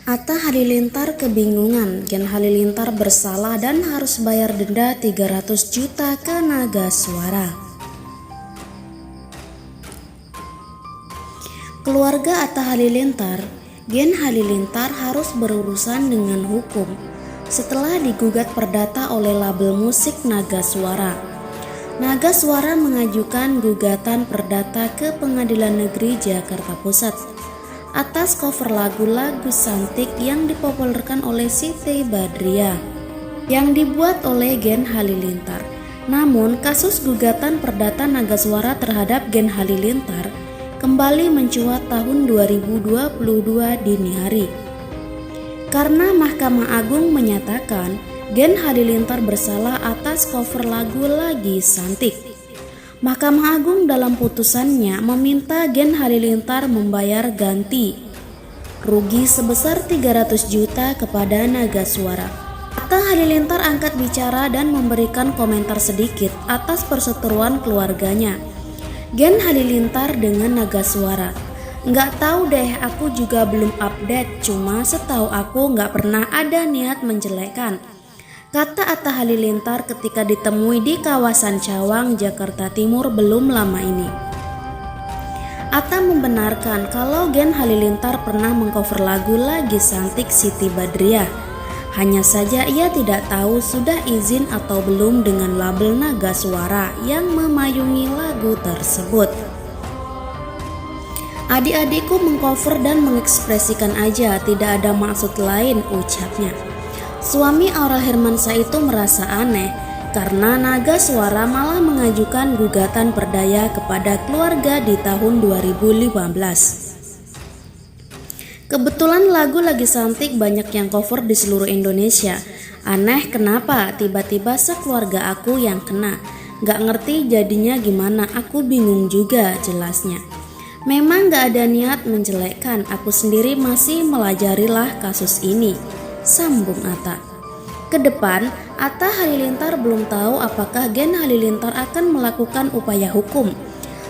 Atta Halilintar kebingungan, Gen Halilintar bersalah dan harus bayar denda 300 juta ke Nagasuara. Keluarga Atta Halilintar, Gen Halilintar harus berurusan dengan hukum setelah digugat perdata oleh label musik Nagasuara. Nagasuara mengajukan gugatan perdata ke Pengadilan Negeri Jakarta Pusat atas cover lagu-lagu Santik yang dipopulerkan oleh Siti Badriah yang dibuat oleh Gen Halilintar. Namun, kasus gugatan perdata Nagasuara terhadap Gen Halilintar kembali mencuat tahun 2022 dini hari. Karena Mahkamah Agung menyatakan Gen Halilintar bersalah atas cover lagu Lagi Santik. Mahkamah Agung dalam putusannya meminta Gen Halilintar membayar ganti rugi sebesar 300 juta kepada Nagasuara. Atta Halilintar angkat bicara dan memberikan komentar sedikit atas perseteruan keluarganya, Gen Halilintar dengan Nagasuara. Nggak tahu deh, aku juga belum update, cuma setahu aku nggak pernah ada niat menjelekkan, kata Atta Halilintar ketika ditemui di kawasan Cawang, Jakarta Timur belum lama ini. Atta membenarkan kalau Gen Halilintar pernah mengcover lagu Lagi Santik Siti Badriah. Hanya saja ia tidak tahu sudah izin atau belum dengan label Nagasuara yang memayungi lagu tersebut. Adik-adikku mengcover dan mengekspresikan aja, tidak ada maksud lain, ucapnya. Suami Aurel Hermansyah itu merasa aneh karena Nagasuara malah mengajukan gugatan perdaya kepada keluarga di tahun 2015. Kebetulan lagu Lagi Santik banyak yang cover di seluruh Indonesia. Aneh kenapa tiba-tiba sekeluarga aku yang kena. Gak ngerti jadinya gimana, aku bingung juga, jelasnya. Memang gak ada niat menjelekkan, aku sendiri masih melajarilah kasus ini, sambung Atta. Kedepan, Atta Halilintar belum tahu apakah Gen Halilintar akan melakukan upaya hukum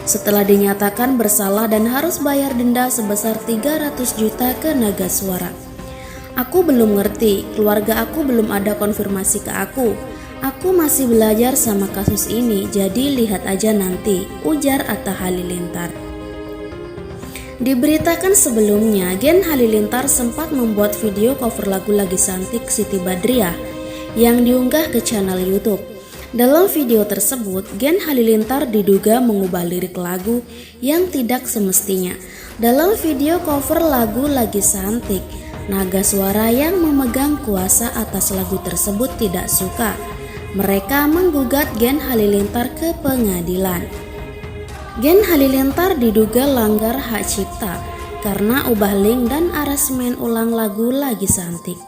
setelah dinyatakan bersalah dan harus bayar denda sebesar 300 juta ke Nagasuara. Aku belum ngerti, keluarga aku belum ada konfirmasi ke aku. Aku masih belajar sama kasus ini, jadi lihat aja nanti, ujar Atta Halilintar. Diberitakan sebelumnya, Gen Halilintar sempat membuat video cover lagu Lagi Santik Siti Badriah yang diunggah ke channel YouTube. Dalam video tersebut, Gen Halilintar diduga mengubah lirik lagu yang tidak semestinya. Dalam video cover lagu Lagi Santik, Nagasuara yang memegang kuasa atas lagu tersebut tidak suka. Mereka menggugat Gen Halilintar ke pengadilan. Gen Halilintar diduga langgar hak cipta karena ubah link dan aransemen ulang lagu Lagi Santik.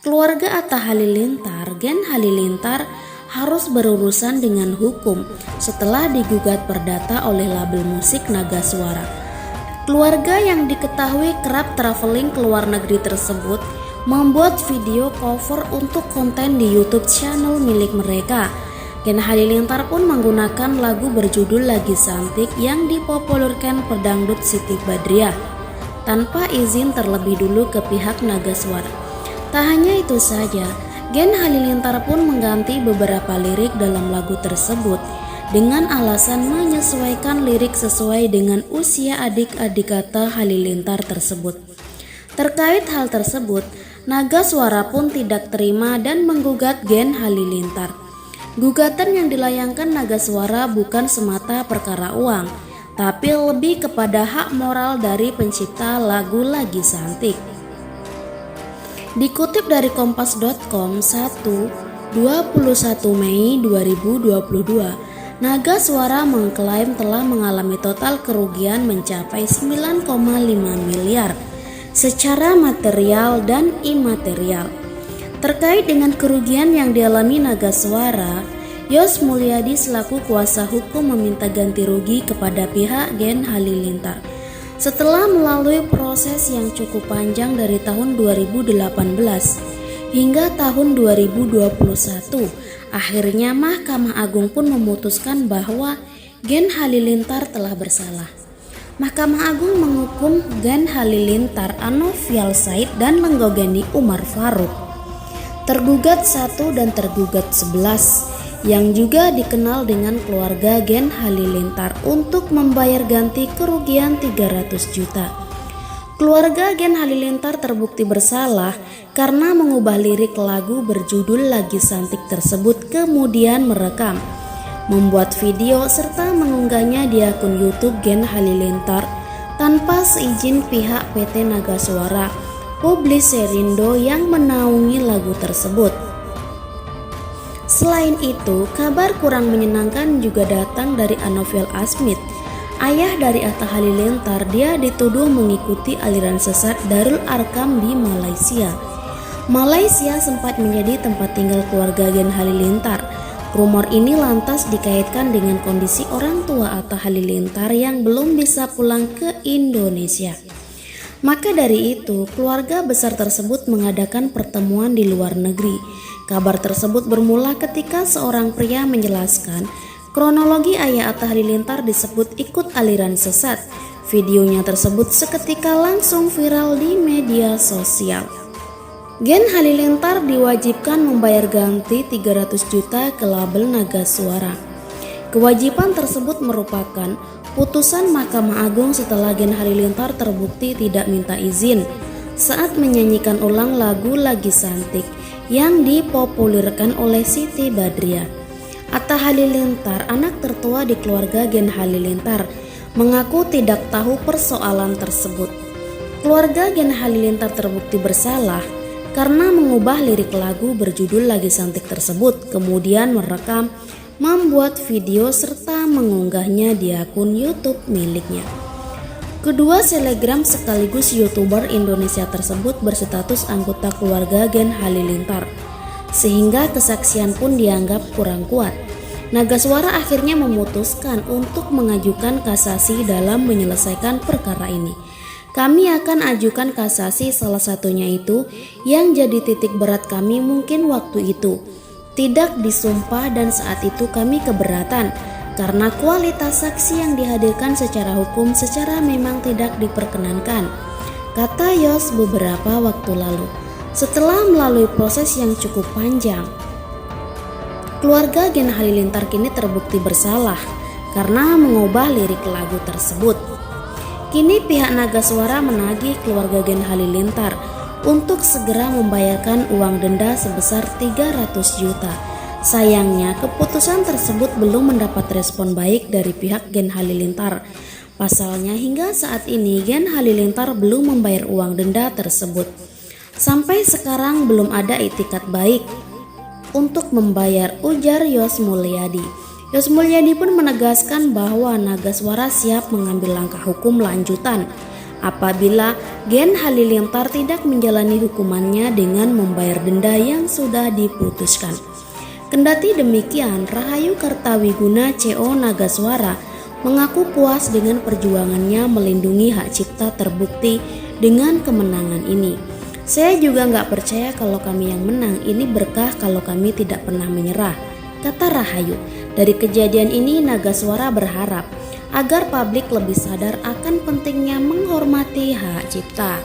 Keluarga Atta Halilintar, Gen Halilintar harus berurusan dengan hukum setelah digugat perdata oleh label musik Nagasuara. Keluarga yang diketahui kerap traveling ke luar negeri tersebut membuat video cover untuk konten di YouTube channel milik mereka. Gen Halilintar pun menggunakan lagu berjudul Lagi Santik yang dipopulerkan pedangdut Siti Badriah tanpa izin terlebih dulu ke pihak Nagasuara. Tak hanya itu saja, Gen Halilintar pun mengganti beberapa lirik dalam lagu tersebut dengan alasan menyesuaikan lirik sesuai dengan usia adik-adik Atta Halilintar tersebut. Terkait hal tersebut, Nagasuara pun tidak terima dan menggugat Gen Halilintar. Gugatan yang dilayangkan Nagasuara bukan semata perkara uang, tapi lebih kepada hak moral dari pencipta lagu Lagi Santik. Dikutip dari kompas.com 21 Mei 2022, Nagasuara mengklaim telah mengalami total kerugian mencapai 9,5 miliar secara material dan imaterial. Terkait dengan kerugian yang dialami Nagasuara, Yos Mulyadi selaku kuasa hukum meminta ganti rugi kepada pihak Gen Halilintar. Setelah melalui proses yang cukup panjang dari tahun 2018 hingga tahun 2021, akhirnya Mahkamah Agung pun memutuskan bahwa Gen Halilintar telah bersalah. Mahkamah Agung menghukum Gen Halilintar, Anovial Said, dan Lenggogeni Umar Faruk. Tergugat 1 dan tergugat 11 yang juga dikenal dengan keluarga Gen Halilintar untuk membayar ganti kerugian 300 juta. Keluarga Gen Halilintar terbukti bersalah karena mengubah lirik lagu berjudul Lagi Santik tersebut, kemudian merekam, membuat video serta mengunggahnya di akun YouTube Gen Halilintar tanpa seizin pihak PT Naga Suara Publisherindo yang menaungi lagu tersebut. Selain itu, kabar kurang menyenangkan juga datang dari Anovial Asmit, ayah dari Atta Halilintar. Dia dituduh mengikuti aliran sesat Darul Arkam di Malaysia. Malaysia sempat menjadi tempat tinggal keluarga Gen Halilintar. Rumor ini lantas dikaitkan dengan kondisi orang tua Atta Halilintar yang belum bisa pulang ke Indonesia. Maka dari itu, keluarga besar tersebut mengadakan pertemuan di luar negeri. Kabar tersebut bermula ketika seorang pria menjelaskan kronologi ayah Atta Halilintar disebut ikut aliran sesat. Videonya tersebut seketika langsung viral di media sosial. Gen Halilintar diwajibkan membayar ganti 300 juta ke label Naga Suara. Kewajiban tersebut merupakan putusan Mahkamah Agung setelah Gen Halilintar terbukti tidak minta izin saat menyanyikan ulang lagu Lagi Santik yang dipopulerkan oleh Siti Badriah. Atta Halilintar, anak tertua di keluarga Gen Halilintar, mengaku tidak tahu persoalan tersebut. Keluarga Gen Halilintar terbukti bersalah karena mengubah lirik lagu berjudul Lagi Santik tersebut, kemudian merekam, membuat video serta mengunggahnya di akun YouTube miliknya. Kedua selegram sekaligus YouTuber Indonesia tersebut berstatus anggota keluarga Gen Halilintar, sehingga kesaksian pun dianggap kurang kuat. Naga Suara akhirnya memutuskan untuk mengajukan kasasi dalam menyelesaikan perkara ini. Kami akan ajukan kasasi, salah satunya itu yang jadi titik berat kami mungkin waktu itu. Tidak disumpah dan saat itu kami keberatan karena kualitas saksi yang dihadirkan secara hukum secara memang tidak diperkenankan, kata Yos beberapa waktu lalu. Setelah melalui proses yang cukup panjang, keluarga Gen Halilintar kini terbukti bersalah karena mengubah lirik lagu tersebut. Kini pihak Naga Suara menagih keluarga Gen Halilintar untuk segera membayarkan uang denda sebesar 300 juta. Sayangnya, keputusan tersebut belum mendapat respon baik dari pihak Gen Halilintar. Pasalnya, hingga saat ini Gen Halilintar belum membayar uang denda tersebut. Sampai sekarang belum ada itikat baik untuk membayar, ujar Yos Mulyadi. Yos Mulyadi pun menegaskan bahwa Naga Suara siap mengambil langkah hukum lanjutan apabila Gen Halilintar tidak menjalani hukumannya dengan membayar denda yang sudah diputuskan. Kendati demikian, Rahayu Kartawiguna CO Naga Suara mengaku puas dengan perjuangannya melindungi hak cipta terbukti dengan kemenangan ini. Saya juga nggak percaya kalau kami yang menang, ini berkah kalau kami tidak pernah menyerah, kata Rahayu. Dari kejadian ini Naga Suara berharap agar publik lebih sadar akan pentingnya menghormati hak cipta.